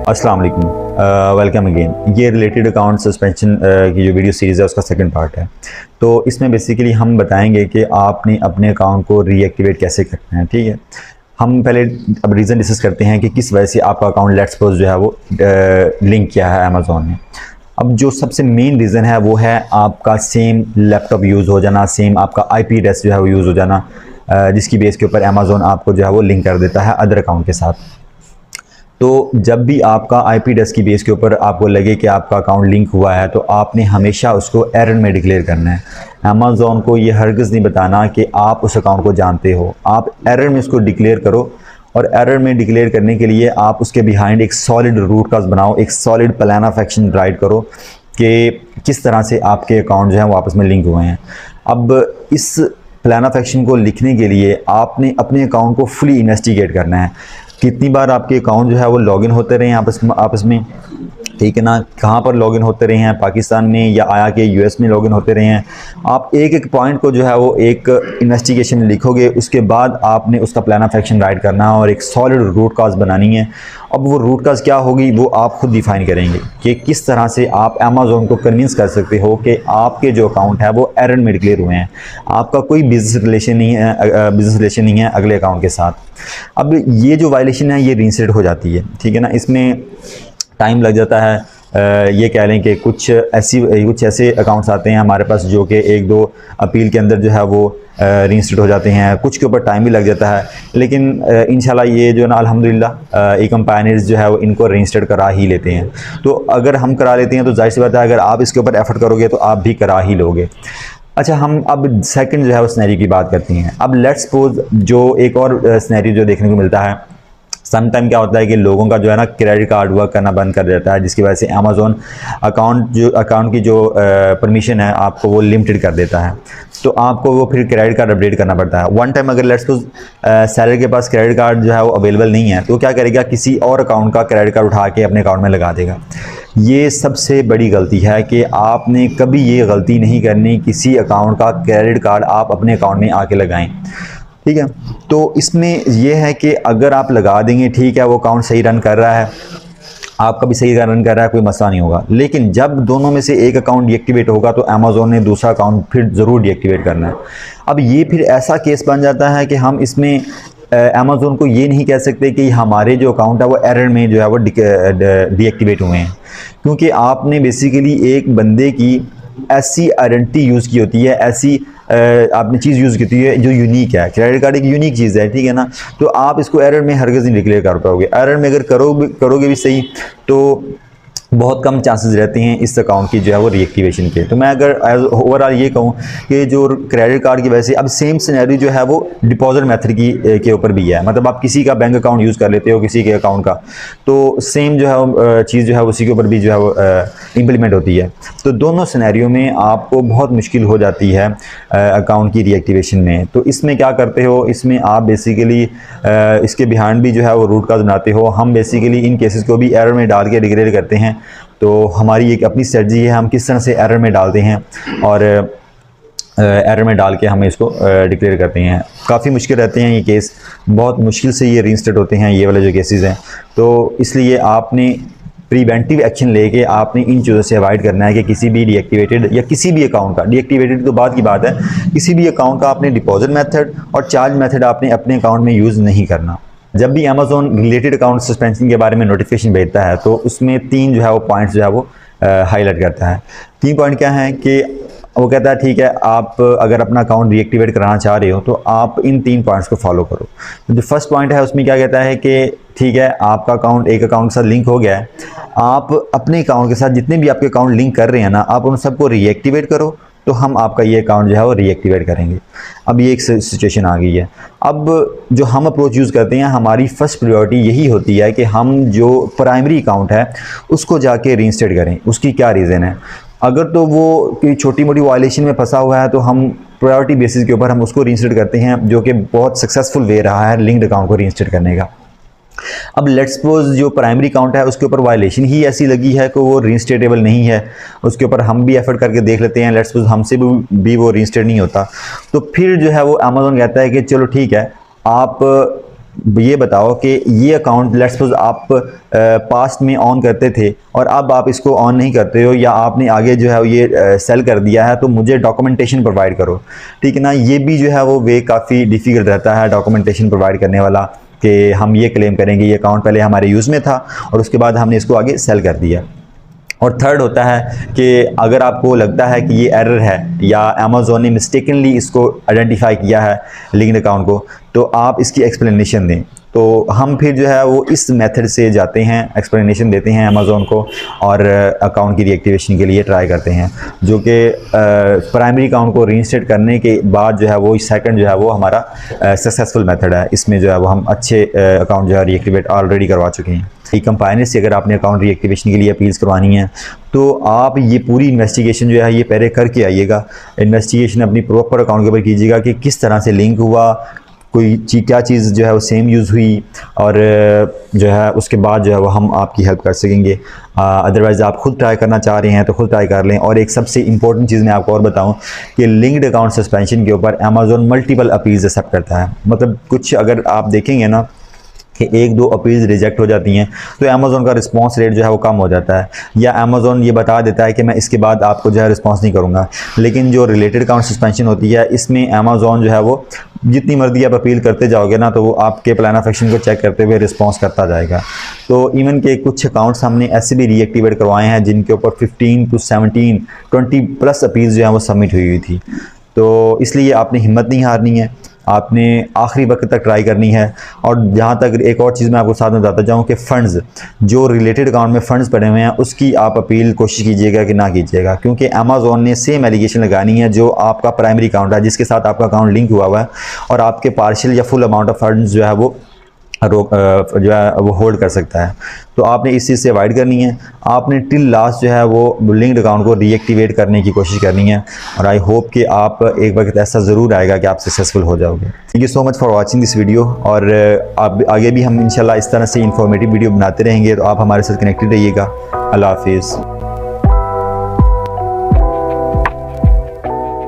अस्सलाम वालेकुम, welcome again. ये रिलेटेड अकाउंट सस्पेंशन की जो वीडियो सीरीज़ है उसका सेकंड पार्ट है। तो इसमें बेसिकली हम बताएंगे कि आपने अपने अकाउंट को रीएक्टिवेट कैसे करना है। ठीक है, हम पहले अब रीज़न डिस्कस करते हैं कि किस वजह से आपका अकाउंट लेट्स सपोज जो है वो लिंक किया है अमेज़ॉन ने। अब जो सबसे मेन रीज़न है वो है आपका सेम लैपटॉप यूज़ हो जाना, सेम आपका IP एड्रेस जो है वो यूज़ हो जाना, जिसकी बेस के ऊपर अमेज़ॉन आपको जो है वो लिंक कर देता है अदर अकाउंट के साथ। तो जब भी आपका IP एड्रेस की बेस के ऊपर आपको लगे कि आपका अकाउंट लिंक हुआ है तो आपने हमेशा उसको एरर में डिक्लेयर करना है। अमेज़ॉन को ये हरगिज़ नहीं बताना कि आप उस अकाउंट को जानते हो, आप एरर में उसको डिक्लेयर करो। और एरर में डिक्लेयर करने के लिए आप उसके बिहाइंड एक सॉलिड रूट काज बनाओ, एक solid plan of action right करो कि किस तरह से आपके अकाउंट जो है वो आपस में लिंक हुए हैं। अब इस प्लान ऑफ एक्शन को लिखने के लिए आपने अपने अकाउंट को फुली इन्वेस्टिगेट करना है। कितनी बार आपके अकाउंट जो है वो लॉगिन होते रहे हैं आपस में, ठीक है ना, कहाँ पर लॉगिन होते रहे हैं, पाकिस्तान में या आया के US में लॉगिन होते रहे हैं। आप एक एक पॉइंट को जो है वो एक इन्वेस्टिगेशन लिखोगे, उसके बाद आपने उसका प्लान ऑफ एक्शन राइट करना है और एक सॉलिड रूट काज बनानी है। अब वो रूट काज क्या होगी वो आप खुद डिफाइन करेंगे कि किस तरह से आप अमेज़ॉन को कन्विंस कर सकते हो कि आपके जो अकाउंट है वो एरर में डिक्लेयर हुए हैं, आपका कोई बिजनेस रिलेशन नहीं है अगले अकाउंट के साथ। अब ये जो वायलेशन है ये रीसेट हो जाती है, ठीक है ना, इसमें टाइम लग जाता है। ये कह लें कि कुछ ऐसे अकाउंट्स आते हैं हमारे पास जो कि एक दो अपील के अंदर जो है वो रीइंस्टेट हो जाते हैं, कुछ के ऊपर टाइम भी लग जाता है, लेकिन इंशाल्लाह ये जो है ना अल्हम्दुलिल्लाह इकम पायनियर्स जो है वो इनको रीइंस्टेट करा ही लेते हैं। तो अगर हम करा लेते हैं तो जाहिर सी बात है अगर आप इसके ऊपर एफर्ट करोगे तो आप भी करा ही लोगे। अच्छा, हम अब सेकंड जो है वो सिनेरियो की बात करते हैं। अब लेट्स सपोज जो एक और सिनेरियो जो देखने को मिलता है, सम टाइम क्या होता है कि लोगों का जो है ना क्रेडिट कार्ड वर्क करना बंद कर देता है, जिसकी वजह से अमेज़ॉन अकाउंट की जो परमिशन है आपको वो लिमिटेड कर देता है। तो आपको वो फिर क्रेडिट कार्ड अपडेट करना पड़ता है। वन टाइम अगर लेट्स सपोज सैलर के पास क्रेडिट कार्ड जो है वो अवेलेबल नहीं है तो क्या करेगा, किसी और अकाउंट का क्रेडिट कार्ड उठा के अपने अकाउंट में लगा देगा। ये सबसे बड़ी गलती है कि आपने कभी ये गलती नहीं करनी, किसी अकाउंट का क्रेडिट कार्ड आप अपने अकाउंट में आके लगाएं, ठीक है। तो इसमें यह है कि अगर आप लगा देंगे, ठीक है, वो अकाउंट सही रन कर रहा है, आपका भी सही रन कर रहा है, कोई मसला नहीं होगा। लेकिन जब दोनों में से एक अकाउंट डीएक्टिवेट होगा तो अमेज़ॉन ने दूसरा अकाउंट फिर ज़रूर डीएक्टिवेट करना है। अब ये फिर ऐसा केस बन जाता है कि हम इसमें अमेज़ॉन को ये नहीं कह सकते कि हमारे जो अकाउंट है वो एरर में जो है वो डीएक्टिवेट हुए हैं, क्योंकि आपने बेसिकली एक बंदे की ऐसी आइडेंटिटी यूज़ की होती है, ऐसी आपने चीज़ यूज़ की होती है जो यूनिक है। क्रेडिट कार्ड एक यूनिक चीज़ है, ठीक है ना, तो आप इसको एरर में हरगिज़ नहीं डिक्लेयर कर पाओगे। एरर में अगर करोगे भी सही तो बहुत कम चांसेस रहते हैं इस अकाउंट की जो है वो रीएक्टिवेशन के। तो मैं अगर ओवरऑल ये कहूँ कि जो क्रेडिट कार्ड की वजह से अब सेम सिनेरियो जो है वो डिपॉजिट मेथड के ऊपर भी है। मतलब आप किसी का बैंक अकाउंट यूज़ कर लेते हो किसी के अकाउंट का, तो सेम जो है चीज़ जो है उसी के ऊपर भी जो है वो इम्प्लीमेंट होती है। तो दोनों सिनेरियो में आपको बहुत मुश्किल हो जाती है अकाउंट की रीएक्टिवेशन में। तो इसमें क्या करते हो, इसमें आप बेसिकली इसके बिहाइंड भी जो है वो रूट काज बनाते हो। हम बेसिकली इन केसेस को भी एरर में डाल के डिक्लेयर करते हैं। तो हमारी एक अपनी स्ट्रेटजी है, हम किस तरह से एरर में डालते हैं और एरर में डाल के हम इसको डिक्लेयर करते हैं। काफ़ी मुश्किल रहते हैं ये केस, बहुत मुश्किल से ये रीइंस्टेट होते हैं ये वाले जो केसेस हैं। तो इसलिए आपने प्रिवेंटिव एक्शन लेके आपने इन चीज़ों से अवॉइड करना है कि किसी भी डीएक्टिवेटेड या किसी भी अकाउंट का, डीएक्टिवेटेड तो बाद की बात है, किसी भी अकाउंट का आपने डिपॉजिट मेथड और चार्ज मेथड आपने अपने अकाउंट में यूज़ नहीं करना। जब भी अमेज़ॉन रिलेटेड अकाउंट सस्पेंशन के बारे में नोटिफिकेशन भेजता है तो उसमें 3 जो है वो पॉइंट्स जो है वो हाईलाइट करता है। 3 पॉइंट क्या हैं कि वो कहता है ठीक है, आप अगर अपना अकाउंट रीएक्टिवेट कराना चाह रहे हो तो आप इन 3 पॉइंट्स को फॉलो करो। तो जो फर्स्ट पॉइंट है उसमें क्या कहता है कि ठीक है, आपका अकाउंट एक अकाउंट के साथ लिंक हो गया है, आप अपने अकाउंट के साथ जितने भी आपके अकाउंट लिंक कर रहे हैं ना, आप उन सबको रीएक्टिवेट करो तो हम आपका ये अकाउंट जो है वो रीएक्टिवेट करेंगे। अब ये एक सिचुएशन आ गई है। अब जो हम अप्रोच यूज़ करते हैं, हमारी फर्स्ट प्रायोरिटी यही होती है कि हम जो प्राइमरी अकाउंट है उसको जाके रीइंस्टेट करें। उसकी क्या रीज़न है, अगर तो वो कोई छोटी मोटी वायलेशन में फंसा हुआ है तो हम प्रायोरिटी बेसिस के ऊपर हम उसको रीइंस्टेट करते हैं, जो कि बहुत सक्सेसफुल वे रहा है लिंक्ड अकाउंट को रीइंस्टेट करने का। अब लेट्स सपोज जो प्राइमरी अकाउंट है उसके ऊपर वायलेशन ही ऐसी लगी है कि वो रीइंस्टेटेबल नहीं है, उसके ऊपर हम भी एफर्ट करके देख लेते हैं, लेट्स सपोज हमसे भी वो रीइंस्टेट नहीं होता, तो फिर जो है वो अमेज़ॉन कहता है कि चलो ठीक है, आप ये बताओ कि ये अकाउंट लेट्स सपोज आप पास्ट में ऑन करते थे और अब आप इसको ऑन नहीं करते हो या आपने आगे जो है ये सेल कर दिया है, तो मुझे डॉक्यूमेंटेशन प्रोवाइड करो, ठीक है ना। ये भी जो है वो वे काफ़ी डिफ़िकल्ट रहता है डॉक्यूमेंटेशन प्रोवाइड करने वाला, कि हम ये क्लेम करेंगे ये अकाउंट पहले हमारे यूज़ में था और उसके बाद हमने इसको आगे सेल कर दिया। और थर्ड होता है कि अगर आपको लगता है कि ये एरर है या अमेज़ॉन ने मिस्टेकनली इसको आइडेंटिफाई किया है लिंक्ड अकाउंट को, तो आप इसकी एक्सप्लेनेशन दें। तो हम फिर जो है वो इस मेथड से जाते हैं, एक्सप्लेनेशन देते हैं अमेज़ॉन को और अकाउंट की रीएक्टिवेशन के लिए ट्राई करते हैं, जो कि प्राइमरी अकाउंट को रीइंस्टेट करने के बाद जो है वो सेकंड जो है वो हमारा सक्सेसफुल मेथड है। इसमें जो है वो हम अच्छे अकाउंट जो है रीएक्टिवेट ऑलरेडी करवा चुके हैं। ई कंपाइनर से अगर आपने अकाउंट रीएक्टिवेशन के लिए अपील्स करवानी है तो आप ये पूरी इन्वेस्टिगेशन जो है ये पहले करके आइएगा। इन्वेस्टिगेशन अपनी प्रॉपर अकाउंट के ऊपर कीजिएगा कि किस तरह से लिंक हुआ, कोई क्या चीज़ जो है वो सेम यूज़ हुई, और जो है उसके बाद जो है वो हम आपकी हेल्प कर सकेंगे। अदरवाइज़ आप खुद ट्राई करना चाह रहे हैं तो खुद ट्राई कर लें। और एक सबसे इंपॉर्टेंट चीज़ मैं आपको और बताऊं कि लिंक्ड अकाउंट सस्पेंशन के ऊपर अमेज़ॉन मल्टीपल अपील्स एक्सेप्ट करता है। मतलब कुछ अगर आप देखेंगे ना कि 1-2 अपील्स रिजेक्ट हो जाती हैं तो अमेज़ॉन का रिस्पांस रेट जो है वो कम हो जाता है, या अमेज़ॉन ये बता देता है कि मैं इसके बाद आपको जो है रिस्पांस नहीं करूँगा। लेकिन जो रिलेटेड अकाउंट सस्पेंशन होती है इसमें अमेज़ॉन जो है वो जितनी मर्जी आप अपील करते जाओगे ना तो वो आपके प्लान ऑफ एक्शन को चेक करते हुए रिस्पांस करता जाएगा। तो इवन के कुछ अकाउंट्स हमने ऐसे भी रीएक्टिवेट करवाए हैं जिनके ऊपर 15 to 17, 20+ अपील्स जो है वो सबमिट हुई थी। तो इसलिए आपने हिम्मत नहीं हारनी है, आपने आखिरी वक्त तक ट्राई करनी है। और जहाँ तक एक और चीज़ मैं आपको साथ में बताता जाऊँ कि फ़ंड्स जो रिलेटेड अकाउंट में फ़ंड्स पड़े हुए हैं उसकी आप अपील कोशिश कीजिएगा कि ना कीजिएगा, क्योंकि अमेज़ॉन ने सेम एलिगेशन लगानी है जो आपका प्राइमरी अकाउंट है जिसके साथ आपका अकाउंट लिंक हुआ है, और आपके पार्शियल या फुल अमाउंट ऑफ फंड्स जो है वो जो है वो होल्ड कर सकता है। तो आपने इस चीज़ से अवॉइड करनी है। आपने टिल लास्ट जो है वो लिंक्ड अकाउंट को रीएक्टिवेट करने की कोशिश करनी है, और आई होप कि आप एक वक्त ऐसा ज़रूर आएगा कि आप सक्सेसफुल हो जाओगे। Thank you so much for watching this video, और आप आगे भी हम इंशाल्लाह इस तरह से इंफॉर्मेटिव वीडियो बनाते रहेंगे, तो आप हमारे साथ कनेक्टेड रहिएगा। अल्लाह हाफिज़।